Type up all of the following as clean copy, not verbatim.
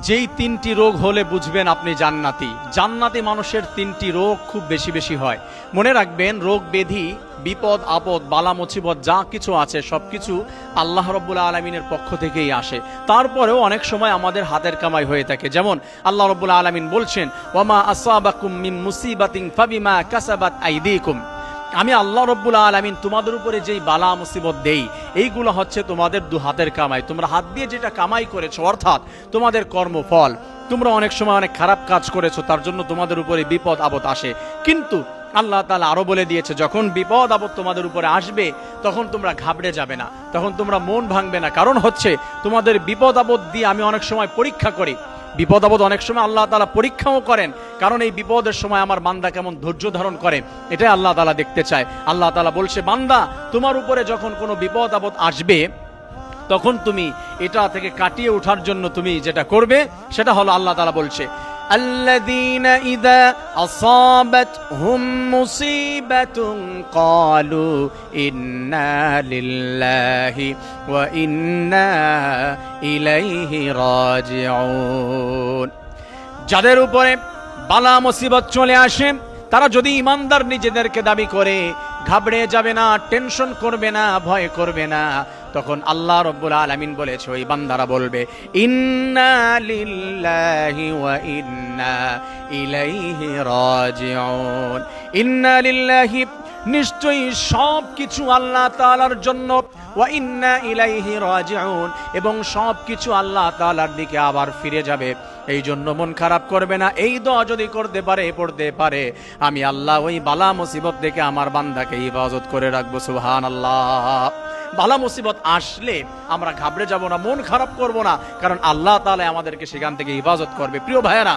যেই তিনটি রোগ হলে বুঝবেন আপনি জান্নাতি। জান্নাতি মানুষের তিনটি রোগ খুব বেশি বেশি হয়। মনে রাখবেন, রোগ ব্যাধি, বিপদ আপদ, বালা মুসিবত যা কিছু আছে সবকিছু আল্লাহ রাব্বুল আলামিনের পক্ষ থেকেই আসে। তারপরেও অনেক সময় আমাদের হাতের কামাই হয়ে থাকে। যেমন আল্লাহ রাব্বুল আলামিন বলছেন, ওয়ামা আসাবাকুম মিন মুসিবাতিন ফাবিমা কাসাবাত আইদিকুম। আমি আল্লাহ রাব্বুল আলামিন তোমাদের উপরে যেই বালা মুসিবত দেই, এইগুলো হচ্ছে তোমাদের দু হাতের কামাই। তোমরা হাত দিয়ে যেটা কামাই করেছো, অর্থাৎ তোমাদের কর্মফল। তোমরা অনেক সময় অনেক খারাপ কাজ করেছো, তার জন্য তোমাদের উপরে বিপদ আপদ আসে। কিন্তু আল্লাহ তাআলা আরো বলে দিয়েছে, যখন বিপদ আপদ তোমাদের উপরে আসবে তখন তোমরা ঘাবড়ে যাবে না, তখন তোমরা মন ভাঙবে না। কারণ হচ্ছে তোমাদের বিপদ আপদ দিয়ে আমি অনেক সময় পরীক্ষা করি। বিপদ আপদ অনেক সময় আল্লাহ তাআলা পরীক্ষাও করেন, কারণ এই বিপদের সময় আমার বান্দা কেমন ধৈর্য ধারণ করে, এটাই আল্লাহ তাআলা দেখতে চায়। আল্লাহ তাআলা বলছে, বান্দা তোমার উপরে যখন কোনো বিপদ আপদ আসবে তখন তুমি এটা থেকে কাটিয়ে ওঠার জন্য তুমি যেটা করবে সেটা হলো, আল্লাহ তাআলা বলছে, আল্লাযীনা ইযা আসাবাতহুম মুসিবাতুন ক্বালু ইন্না লিল্লাহি ওয়া ইন্না ইলাইহি রাজিউন। যাদের উপরে বালা মুসিবত চলে আসে, তারা যদি ইমানদার নিজেদেরকে দাবি করে, ঘাবড়ে যাবে না, টেনশন করবে না, ভয় করবে না, তখন আল্লাহ রাব্বুল আলামিন বলেছে ওই বান্দারা বলবে, ইন্না লিল্লাহি ওয়া ইন্না ইলাইহি রাজিউন। ইন্না লিল্লাহি, নিশ্চয়ই সব কিছু আল্লাহ তাআলার জন্য, ওয়া ইন্না ইলাইহি রাজিউন, এবং সব কিছু আল্লাহ তাআলার দিকে আবার ফিরে যাবে। এই জন্য মন খারাপ করবে না। এই দোয়া যদি করতে পারে, পড়তে পারে, আমি আল্লাহ ওই বালা মুসিবত থেকে আমার বান্দাকে হিফাজত করে রাখবো। সুবহানাল্লাহ। বালা মুসিবত আসলে আমরা ঘাবড়ে যাব না, মন খারাপ করব না, কারণ আল্লাহ তাআলা আমাদেরকে সেখান থেকে হিফাজত করবে। প্রিয় ভাইয়েরা,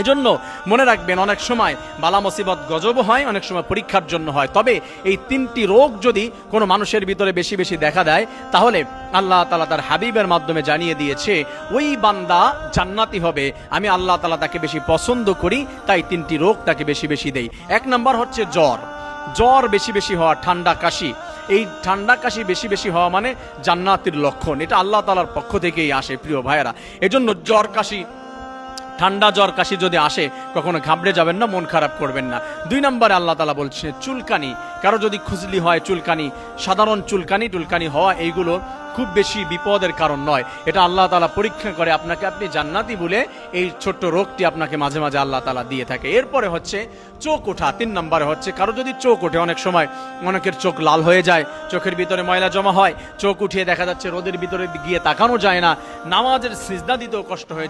এজন্য মনে রাখবেন, অনেক সময় বালা মুসিবত গজব হয়, অনেক সময় পরীক্ষার জন্য হয়। তবে এই তিনটি রোগ যদি কোনো মানুষের ভিতরে বেশি বেশি দেখা দেয়, তাহলে আল্লাহ তাআলা তার হাবিবের মাধ্যমে জানিয়ে দিয়েছে ওই বান্দা জান্নাতি হবে। আমি আল্লাহ তাআলা তাকে বেশি পছন্দ করি, তাই তিনটি রোগ তাকে বেশি বেশি দেই। এক নাম্বার হচ্ছে জ্বর। জ্বর বেশি বেশি হওয়া, ঠান্ডা কাশি। এই ঠান্ডা কাশি বেশি বেশি হওয়া মানে জান্নাতের লক্ষণ। এটা আল্লাহ তাআলার পক্ষ থেকেই আসে। প্রিয় ভাইয়েরা, এজন্য জ্বর কাশি, ঠান্ডা জ্বর কাশি যদি আসে কখনো ঘাবড়ে যাবেন না, মন খারাপ করবেন না। দুই নম্বরে আল্লাহ তাআলা বলছে চুলকানি। কারো যদি খুজলি হয়, চুলকানি, সাধারণ চুলকানি টুলকানি হওয়া, এইগুলো খুব বেশি বিপদের কারণ নয়। এটা আল্লাহ তাআলা পরীক্ষা করে আপনাকে, আপনি জান্নাতি বলে এই ছোট্ট রোগটি আপনাকে মাঝে মাঝে আল্লাহ তাআলা দিয়ে থাকে। এরপরে হচ্ছে চোখ ওঠা। তিন নম্বরে হচ্ছে কারো যদি চোখ ওঠে, অনেক সময় অনেকের চোখ লাল হয়ে যায়, চোখের ভিতরে ময়লা জমা হয়, চোখ উঠিয়ে দেখা যাচ্ছে রোদের ভিতরে গিয়ে তাকানো যায় না, নামাজের সিজদা দিতেও কষ্ট হয়ে